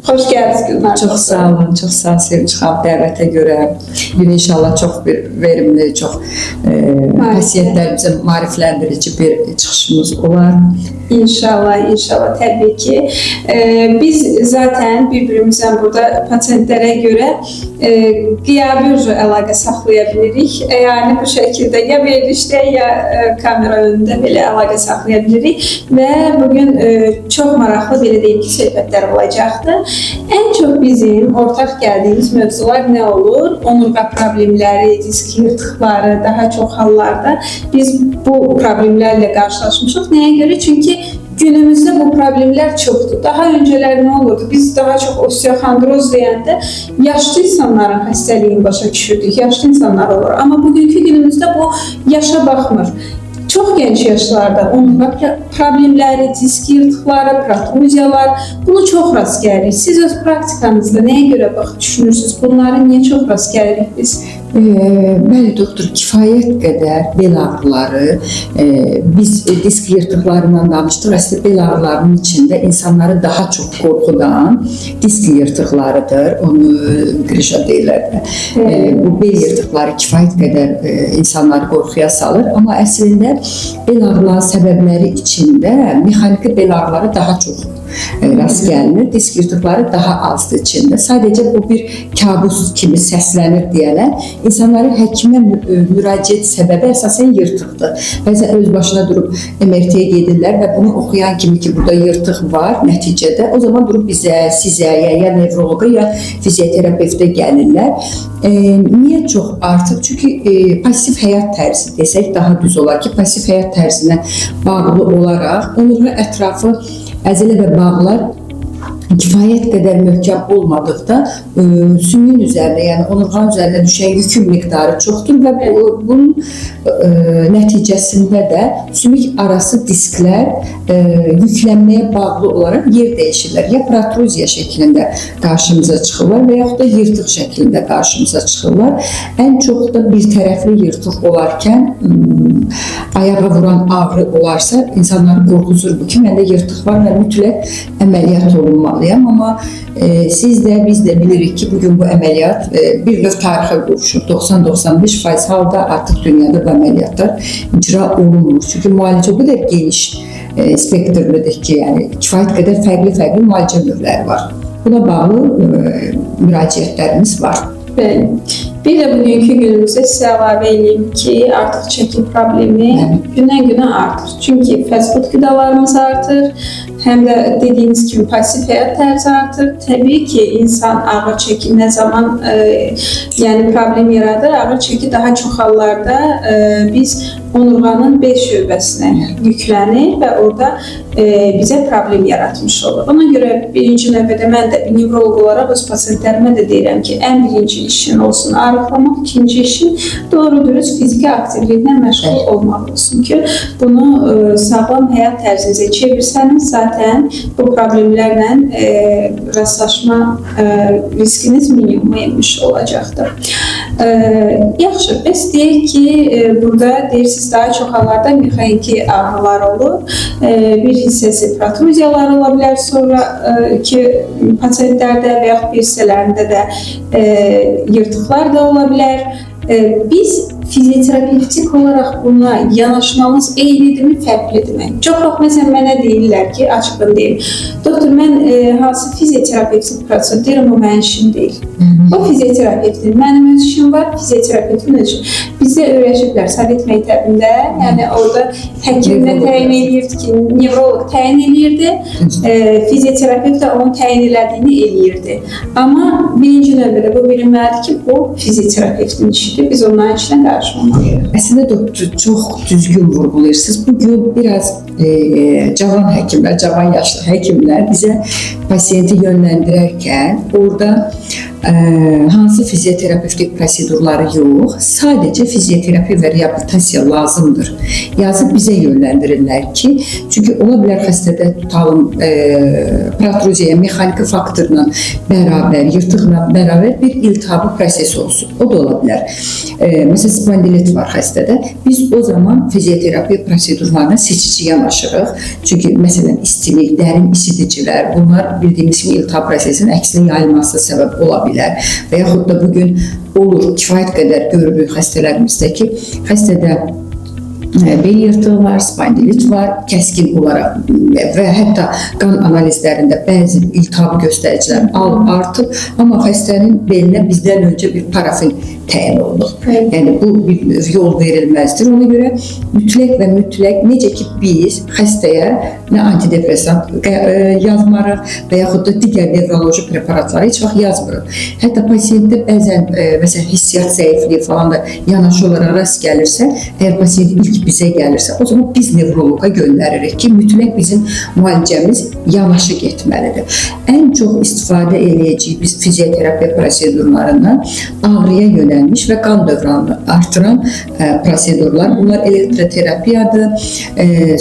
Hoş geldiniz Gülnar. Çok sağ olun, çok sağ olun Sevinç xanım dəvətə görə. Gün inşallah çox verimli, çox pasientlərimizə maarifləndirici bir çıxışımız olar. İnşallah tabii ki. Biz zaten birbirimizden burada pasientlere göre qiyabi əlaqə saxlaya bilirik. Yani bu şekilde ya verilişte ya kamera önündə belə əlaqə saxlaya bilirik. Və bugün çox maraqlı belə deyim ki, söhbətlər olacaqdır. En çok bizim ortak geldiğimiz mövzular ne olur? Omurga problemleri, disk yırtıkları, daha çok hallarda biz bu problemlerle karşılaşmışız. Neye göre? Çünkü günümüzde bu problemler çoktu. Daha önceler ne olurdu? Biz daha çok osteochondroz deyəndə yaşlı insanların hastalığını başa düşürdük. Yaşlı insanlar olur. Ama bugünkü günümüzde bu yaşa baxmır. Çok genç yaşlarda omurga problemleri, disk yırtıkları, protruzyalar, bunu çok rast gəlirik. Siz öz praktikanızda neye göre düşünürsünüz? Bunları niye çok rast gəlirik biz? Bəli doktor, kifayət qədər bel ağrıları, biz disk yırtıqlarından danışdıq. Əslində bel ağrılarının içində insanları daha çox qorxudan disk yırtıqlarıdır. Onu qrişa deyirlər. Bu bel yırtıqları kifayət qədər insanları qorxuya salır. Amma əslində bel ağrılarının səbəbləri içində mexaniki bel ağrıları daha çox rast gəlinir. Disk yırtıqları daha azdır içində. Sadəcə bu bir kabus kimi səslənir deyələr. İnsanların həkimə müraciət səbəbi əsasən yırtıqdır. Bəzən öz başına durub MRT-yə gedirlər və bunu oxuyan kimi ki, burada yırtıq var nəticədə. O zaman durub bizə, sizə, ya nevroloqa, ya fizioterapevtə gəlirlər. Niyə çox artıq? Çünki pasif həyat tərzi desək daha düz olar ki, pasif həyat tərzinə bağlı olaraq onurğa ətrafı əzələ və bağlar kifayət qədər möhkəm olmadıqda sümüyün üzərində, yəni onurğanın üzərində düşən yükün miqdarı çoxdur və bunun nəticəsində də sümük arası disklər yüklənməyə bağlı olaraq yer dəyişirlər. Ya protruzya şəklində qarşımıza çıxırlar və yaxud da yırtıq şəklində qarşımıza çıxırlar. Ən çox da bir tərəfli yırtıq olarkən ayağa vuran ağrı olarsa insanları qorxuzur bu ki, məndə yırtıq var və mütləq əməliyyat olunmalı. Amma siz də, biz də bilirik ki, bugün bu əməliyyat bir növ tarixə qovuşur. 90-95% halda artıq dünyada bu əməliyyatlar icra olunmur. Çünki müalicə o qədər geniş spektrlidir ki, yəni kifayət qədər fərqli müalicə növləri var. Buna bağlı müraciətlərimiz var. Bəli. Bir de bugünkü günümüzde size əlavə edeyim ki, artıq çəki problemi gündən-günə artır. Çünki fast food gıdalarımız artır. Hem de dediğiniz gibi pasif hayat tərzi artır. Tabii ki insan ağır çeki ne zaman yani problem yaradır. Ağır çeki daha çok hallarda biz onurğanın bel şöbəsinə yüklənir və orada bizə problem yaratmış olur. Ona görə birinci növbədə mən də bir nevroloq olaraq öz pasientlərimə də deyirəm ki, ən birinci işin olsun arıqlamaq, ikinci işin doğru dürüst fiziki aktivliklə məşğul olmaq olsun ki, bunu sağlam həyat tərzinizə çevirsəniz zaten bu problemlərlə rastlaşma riskiniz minimuma enmiş olacaqdır. Yaxşı, biz deyək ki, burada deyirsiniz daha çox hallarda mexaniki ağrılar olur. Bir hissəsi protruzyalar ola bilər, sonraki pasientlərdə və yaxud bir hissələrində də yırtıqlar da ola bilər. Biz fizioterapevtik olarak buna yanaşmamız eynidirmi, fərqlidirmi? Çox vaxt məsələn mənə deyirlər ki, açıqdan deyim, doktor mən hansı fizioterapevtik prosedur deyirəm, o mənim işim deyil. O fizioterapevtin, mənim öz işim var, fizioterapevtin öz işim. Bizdə öyrəşiblər Sovet məktəbində, yəni orada həkim nə təyin edirdi ki, nevrolog təyin edirdi, fizioterapevt də onun təyin elədiyini eləyirdi. Amma birinci növbədə bu bilinməlidir ki, bu fizioterapevtin işidir, biz onların işinə qarışmamalıyıq. Əslində doktor çox düzgün vurğulayırsınız. Bugün biraz cavan həkimlər, cavan yaşlı həkimlər bizə pasiyenti yönləndirərkən orada hansı fizioterapevtik prosedurları yox, sadəcə fizioterapiya və reabilitasiya lazımdır. Yazıb bizə yönləndirirlər ki, çünki ola bilər xəstədə tutalım protruziyaya mexaniki faktorla bərabər, yırtıqla bərabər bir iltihabı prosesi olsun. O da ola bilər. Məsələn, spondilit var xəstədə. Biz o zaman fizioterapiya prosedurlarına seçici yanaşırıq. Çünki məsələn, istilik, dərin isidicilər, bunlar bildiyimiz kimi iltihab prosesinin əksinə yayılmasına səbəb ola bilər. Və yaxud da bugün olur, kifayət qədər görürük xəstələrimizdə ki, xəstədə bel yırtığı var, spondilit var, kəskin olaraq və hətta qan analizlərində bəzi iltihabı göstəricilər artıb, amma xəstənin belinə bizdən öncə bir parafin təyin olunur. Yəni bu bir yol verilməzdir. Ona görə mütləq necə ki biz xəstəyə nə antidepressant yazmarıq və yaxud da digər nevroloji preparatları heç vaxt yazmırıq. Hətta pasiyentdə bəzən məsələn hissiyat zəifliyi falan da yanaşı olaraq rast gəlirsə, əgər pasiyent ilk bizə gəlirsə, o zaman biz nevroloqa göndəririk ki, mütləq bizim müalicəmiz yanaşı getməlidir. Ən çox istifadə edəcəyik biz fizioterapiya prosedurlarından ağrıya yönəlmiş və qan dövranını artıran prosedurlar. Bunlar elektroterapiyadır,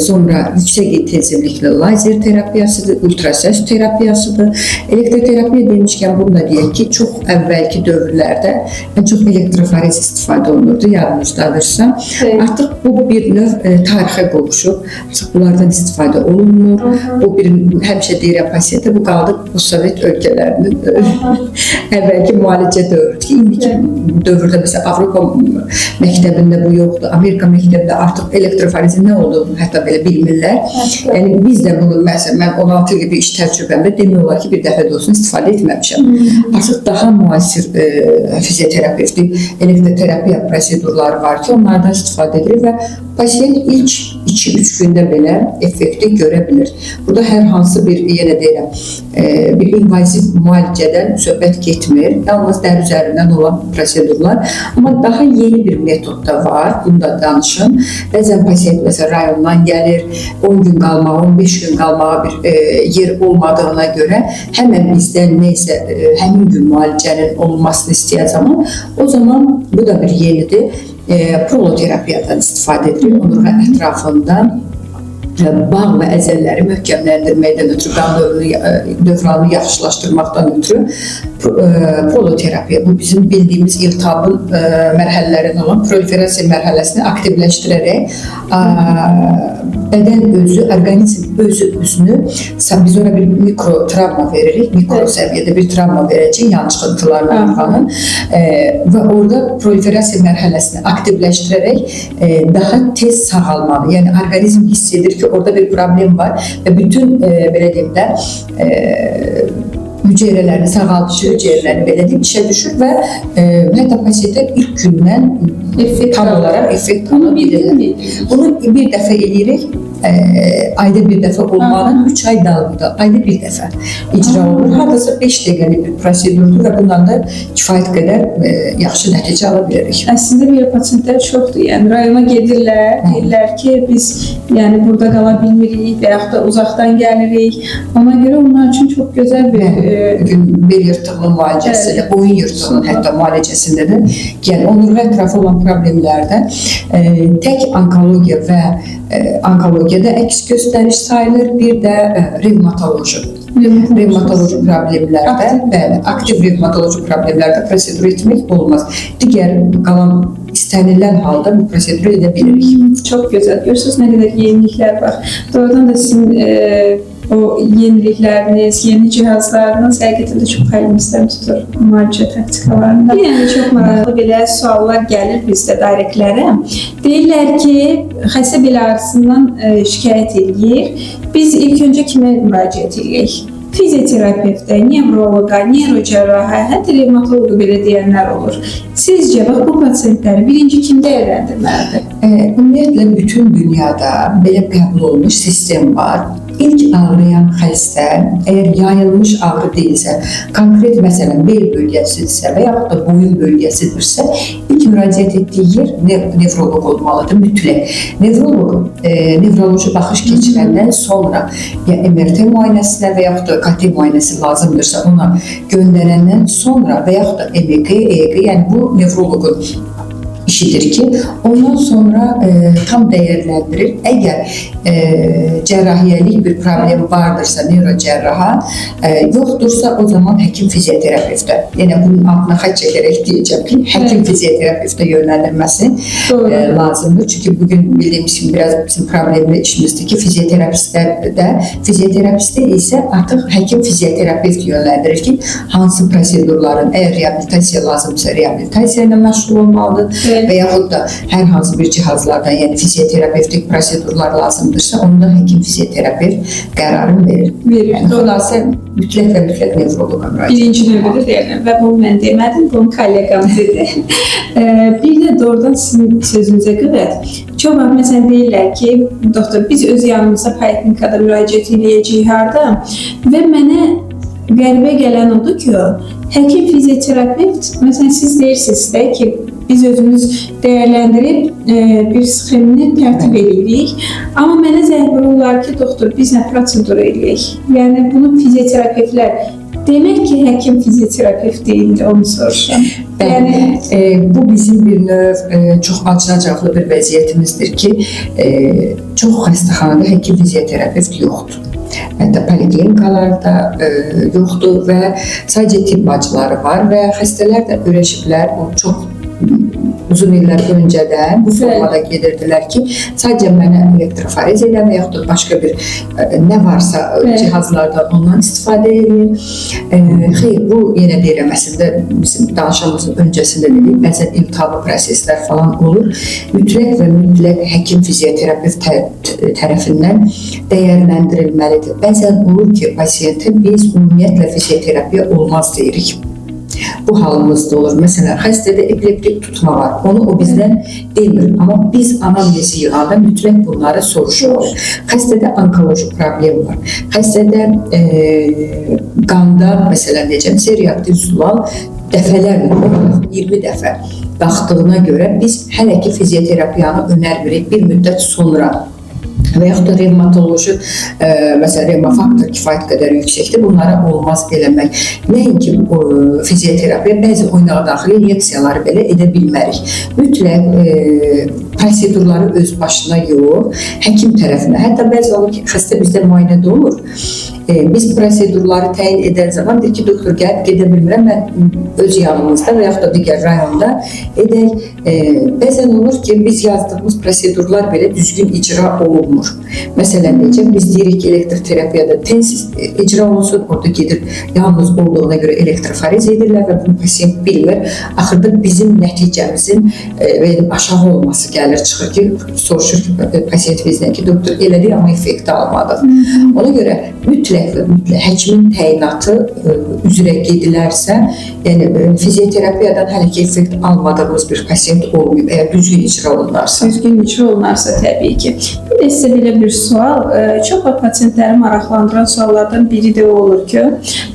sonra yüksək intensivlikli lazer terapiyasıdır, ultrasəs terapiyasıdır. Elektroterapiya demişkən bunu da deyək ki, çox əvvəlki dövrlərdə ən çox elektroforez istifadə olunurdu, yadınızdadırsa. Artıq bu bir növ tarixə qovuşub, bunlardan istifadə olunmur. Bu bir həmişə deyirəm pasiyentə, bu qaldı bu Sovet ölkələrinin əvvəlki müalicə dövrüdür ki, indiki dövrdə məsələn Avropa məktəbində bu yoxdur, Amerika məktəbində artıq elektroforezin nə olduğunu hətta belə bilmirlər. Yəni biz də bunu məsələn mən 16 il bir iş təcrübəmdə demək olar ki, bir dəfə də olsun istifadə etməmişəm. Artıq daha müasir fizioterapevtik elektroterapiya prosedurları var ki, onlardan istifadə edilir və pasiyent ilk 2-3 gündə belə effekti görə bilir. Burada hər hansı bir, yenə deyirəm, bir invaziv müalicədən söhbət getmir. Yalnız dəri üzərindən olan prosedurlar. Amma daha yeni bir metod da var. Bunu da danışın. Bəzən pasiyent məsələn rayondan gəlir, 10 gün qalmağa, 15 gün qalmağa bir yer olmadığına görə həmən bizdən neysə həmin gün müalicənin olunmasını istəyən zaman, o zaman bu da bir yenidir. Proloterapiyadan istifadə edilir. Onurğa ətrafından bağ və əzəlləri möhkəmləndirməkdən ötürü, qan dövranını yaxşılaşdırmaqdan ötürü proloterapiya. Bu bizim bildiyimiz iltihabın mərhələlərindən olan proliferasiya mərhələsini aktivləşdirərək bədən özü, orqanizm özünü, biz ona bir mikro travma veririk, mikro səviyyədə bir travma verəcək yanlışlıqlarla orqanın və orada proliferasiya mərhələsini aktivləşdirərək daha tez sağalmalı. Yəni orqanizm hiss edir ki, orada bir problem var və bütün belə deyim də hüceyrələrini, sağaldıcı hüceyrələrini belə deyim işə düşür və hətta pasiyentlər ilk gündən tam olaraq effekt ala bilirlər. Bunu bir dəfə eləyirik, ayda bir dəfə olmalı, 3 ay dalında, ayda bir dəfə icra olunur. Hardasa 5 dəqiqəlik bir prosedurdur və bundan da kifayət qədər yaxşı nəticə ala bilirik. Əslində belə pasiyentlər çoxdur. Yəni rayona gedirlər, deyirlər ki, biz yəni burada qala bilmirik və yaxud da uzaqdan gəlirik. Ona görə onlar üçün çox gözəl bir bel yırtığının müalicəsində, boyun yırtığının hətta müalicəsində də, yəni onurğa ətrafı olan problemlərdə tək onkologiya və onkologiyada əks göstəriş sayılır, bir də revmatoloji problemlərdə, bəli, aktiv revmatoloji problemlərdə prosedur etmək olmaz. Digər qalan istənilən halda bu proseduru edə bilirik. Çox gözəl. Görürsünüz nə qədər yeniliklər var. Doğrudan da sizin o yenilikləriniz, yeni cihazlarınız həqiqətən də çox əlimizdən tutur müalicə taktikalarında. Yəni çox maraqlı belə suallar gəlir bizdə dairəklərə. Deyirlər ki, xəstə bel ağrısından şikayət edir. Biz ilk öncə kimə müraciət edirik? Fizioterapevtə, nevroloqa, neyrocərraha, hətta revmatoloqa belə deyənlər olur. Sizcə bax bu pasiyentləri birinci kim dəyərləndirməlidir? Ümumiyyətlə bütün dünyada belə qəbul olunmuş sistem var. ilk ağrıyan xəstə əgər yayılmış ağrı deyilsə, konkret məsələn bel bölgəsidirsə və yaxud da boyun bölgəsidirsə, ilk müraciət etdiyi yer nevroloq olmalıdır mütləq. Nevroloq nevroloji baxış keçirəndən sonra ya MRT müayinəsinə və yaxud da KT müayinəsi lazımdırsa ona göndərəndən sonra və yaxud da EMG, EEG, yəni bu nevroloqun işidir ki, ondan sonra tam dəyərləndirir. Əgər cərrahiyyəlik bir problem vardırsa neurocərraha, yoxdursa o zaman həkim fizioterapevtə. Yəni bunun altına xətt çəkərək deyəcəm ki, həkim fizioterapevtə yönləndirməsi lazımdır. Çünki bugün bildiyimiz kimi biraz bizim problemli işimizdir ki, fizioterapistə isə artıq həkim fizioterapevt yönləndirir ki, hansı prosedurların, əgər reabilitasiya lazımsa reabilitasiya ilə məşğul olmalıdır. Və yaxud da hər hansı bir cihazlardan, yəni fizioterapevtik prosedurlar lazımdırsa, onda həkim fizioterapevt qərarını verir. Yəni, xülasə mütləq və mütləq nevroloqa müraciət. Birinci növbədə deyirəm və bunu mən demədim, bunu kollegam dedi. Bir də doğrudan sizin sözünüzə görə çox vaxt məsələn deyirlər ki, doktor biz öz yanımızda poliklinikada müraciət edəcəyik harda və mənə qəribə gələn odur ki, həkim fizioterapevt, məsələn siz deyirsiniz də ki, biz özümüz dəyərləndirib bir sxemini tərtib edirik. Amma mənə zəng vururlar ki, doktor, biz nə prosedur edirik? Yəni, bunu fizioterapevtlər demək ki, həkim fizioterapevt deyildi, onu soruşam. Yəni, bu bizim bir növ çox acınacaqlı bir vəziyyətimizdir ki, çox xəstəxanada həkim fizioterapevt yoxdur. Hətta poliklinikalarda yoxdur və sadəcə tibb bacıları var və xəstələr də öyrəşiblər, o çox uzun illər öncədən bu formada gedirdilər ki, sadəcə mənə elektroforez edən və yaxud da başqa bir nə varsa cihazlarda ondan istifadə edin. Xeyr, bu yenə deyirəm, əslində bizim danışımızın öncəsində dedik, bəzən imtihanlı proseslər falan olur. Mütləq və mütləq həkim fizioterapevt tərəfindən dəyərləndirilməlidir. Bəzən olur ki, pasiyentə biz ümumiyyətlə fizioterapiya olmaz deyirik. Bu halımızda olur. Məsələn, xəstədə epileptik tutma var. Onu o bizdən demir. Amma biz anamnezi yığanda mütləq bunları soruşuruq. Xəstədə onkoloji problem var. Xəstədə qanda, məsələn, deyəcəm, C-reaktiv zulal dəfələrlə, 20 dəfə qalxdığına görə biz hələ ki fizioterapiyanı önərmirik bir müddət sonra. Və yaxud da revmatoloji, məsələn, revmafaktor kifayət qədər yüksəkdir, bunlara olmaz eləmək. Nəinki fizioterapiya, bəzi oynağa daxil inyeksiyaları belə edə bilmərik. Mütləq prosedurları öz başına yox, həkim tərəfinə. Hətta bəzi olur ki, xəstə bizdə müayinədə olur. Biz prosedurları təyin edən zaman deyir ki, doktor gəlib gedə bilmirəm, mən öz yanımızda və yaxud da digər rayonda edək. Bəzən olur ki, biz yazdığımız prosedurlar belə düzgün icra olunmur. Məsələn, deyəcəm, biz deyirik ki, elektroterapiyada tensiz icra olunsun, orada gedir, yalnız olduğuna görə elektroforez edirlər və bunu pasiyent bilmir. Axırda bizim nəticəmizin aşağı olması gəlir, çıxır ki, soruşur ki, pasiyent bizdən ki, doktor elədi, amma effekti almadı. Ona görə mütləq və mütləq həkimin təyinatı üzrə gedilərsə, yəni fizioterapiyadan hələ ki effekt almadığımız bir pasiyent olmayıb, əgər düzgün icra olunarsa. Düzgün icra olunarsa təbii ki. Bir də sizə belə bir sual, çox pasientləri maraqlandıran suallardan biri də olur ki,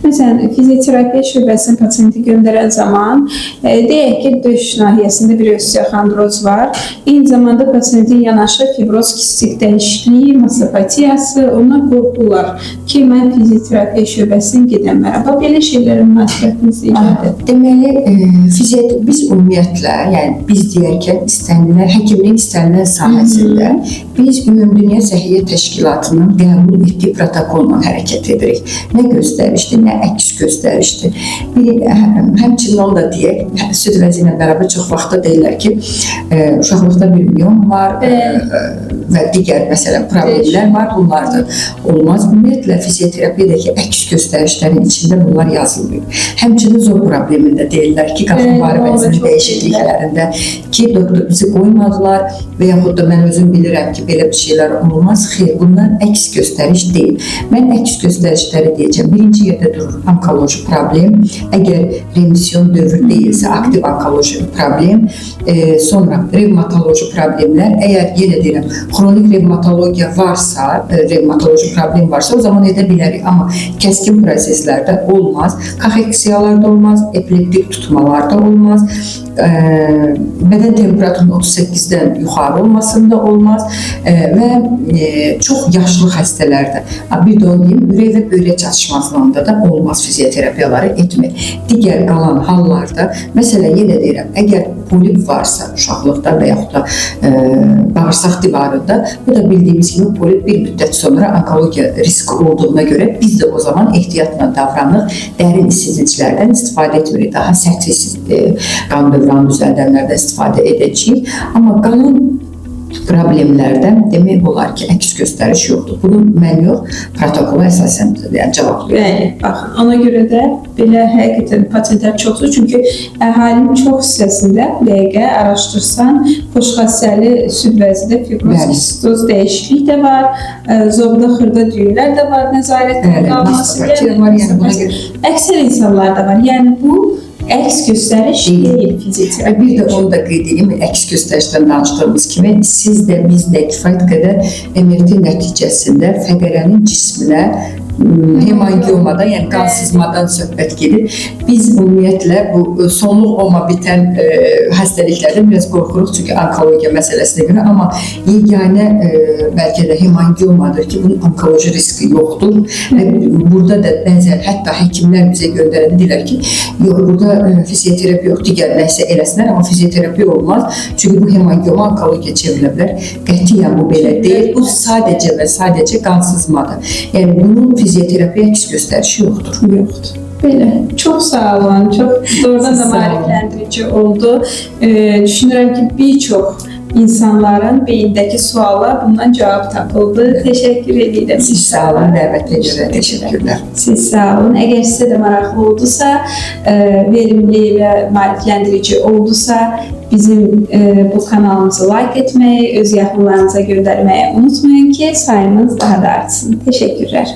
məsələn, fizioterapiya şöbəsinə pasiyenti göndərən zaman, deyək ki, döş nahiyəsində bir osteoxondroz var, eyni zamanda pasiyentin yanaşı fibroz kistik dəyişikliyi, mastopatiyası, onlar qorxurlar ki, mən fizioterapiya şöbəsinə gedəmərəm. Belə şeylərin münasibətiniz necədir? Deməli, biz ümumiyyətlə, yəni biz deyərkən istənilən, həkimliyin istənilən sahəsində biz Ümumdünya Səhiyyə Təşkilatının qəbul etdiyi protokolla hərəkət edirik. Nə göstərişdir, nə əks göstərişdir. Həmçinin onu da deyək, süd vəzi ilə bərabər çox vaxtda deyirlər ki, uşaqlıqda bir miom var və digər məsələn problemlər var, bunlardır. Olmaz, ümumiyyətlə fizioterapiyadakı əks göstərişlərin içində bunlar yazılmıyor. Həmçinin zor problemində deyirlər ki, qalxın müharibəsinin dəyişikliklərində ki, doktor bizi qoymadılar və yaxud da mən özüm bilirəm ki, belə bir şeylər sonra olmaz. Xeyr, bunlar əks göstəriş deyil. Mən əks göstərişləri deyəcəm. Birinci yerdə durur onkoloji problem. Əgər remisyon dövrü deyilsə, aktiv onkoloji problem, sonra revmatoloji problemlər. Əgər yenə deyirəm, xronik revmatologiya varsa, revmatoloji problem varsa, o zaman edə bilərik. Amma kəskin proseslərdə olmaz. Kaheksiyalarda olmaz, epileptik tutmalarda olmaz. Bədən temperaturunun 38-dən yuxarı olmasında olmaz və çox yaşlı xəstələrdə, bir də onu deyim, ürək və böyrək çatışmazlığında da olmaz fizioterapiyaları etmək. Digər qalan hallarda, məsələn, yenə deyirəm, əgər polip varsa uşaqlıqda və yaxud da bağırsaq divarında, bu da bildiyimiz kimi polip bir müddət sonra onkologiya riski olduğuna görə biz də o zaman ehtiyatla davranırıq, dərin isiticilərdən istifadə etmirik, daha səthi qan dövranı düzəldənlərdən istifadə edəcəyik. Amma qalan problemlərdən demək olar ki, əks göstəriş yoxdur. Bunu mən yox, protokola əsasən cavablayıram. Bəli, baxın, ona görə də belə həqiqətən pasientlər çoxdur. Çünki əhalinin çox hissəsində dəqiqə araşdırsan, xoşxassəli süd vəzində fibroz dəyişiklik də var, zobda xırda düyünlər də var, nəzarətdə qalması. Əksər insanlarda var. Yəni bu əks göstəriş deyil fizioterapiya. Bir də onu da qeyd edeyim, əks göstərişdən danışdığımız kimi siz də biz də kifayət qədər MRT nəticəsində fəqərənin cisminə hemangiomada, yəni qan sızmadan söhbət gedir. Biz ümumiyyətlə bu sonluq olma bitən xəstəliklərdən biraz qorxuruq, çünki onkologiya məsələsinə görə, amma yeganə bəlkə də hemangiomadır ki, bunun onkoloji riski yoxdur. Burada da bəzən hətta həkimlər bizə göndərəndə deyirlər ki, yox, burada fizioterapiya yox, digər nəsə eləsinlər, amma fizioterapiya olmaz. Çünki bu hemangioma onkologiya çevrilə bilər. Qətiyyən bu belə deyil. Bu sadəcə və sadəcə qan sızmadır. Yəni bunun fizioterapiya əks göstərişi yoxdur. Yoxdur. Belə. Çox sağ olun. Çox doğrudan da maarifləndirici oldu. Düşünürəm ki, bir çox insanların beyindəki suallar bundan cavab tapıldı. Təşəkkür edirəm. Siz sağ olun, dəvətə görə təşəkkürlər. Siz sağ olun. Əgər sizə də maraqlı oldusa, verimli və maarifləndirici oldusa, bizim bu kanalımızı like etməyi, öz yaxınlarınıza göndərməyi unutmayın ki, sayımız daha da artsın. Təşəkkürlər.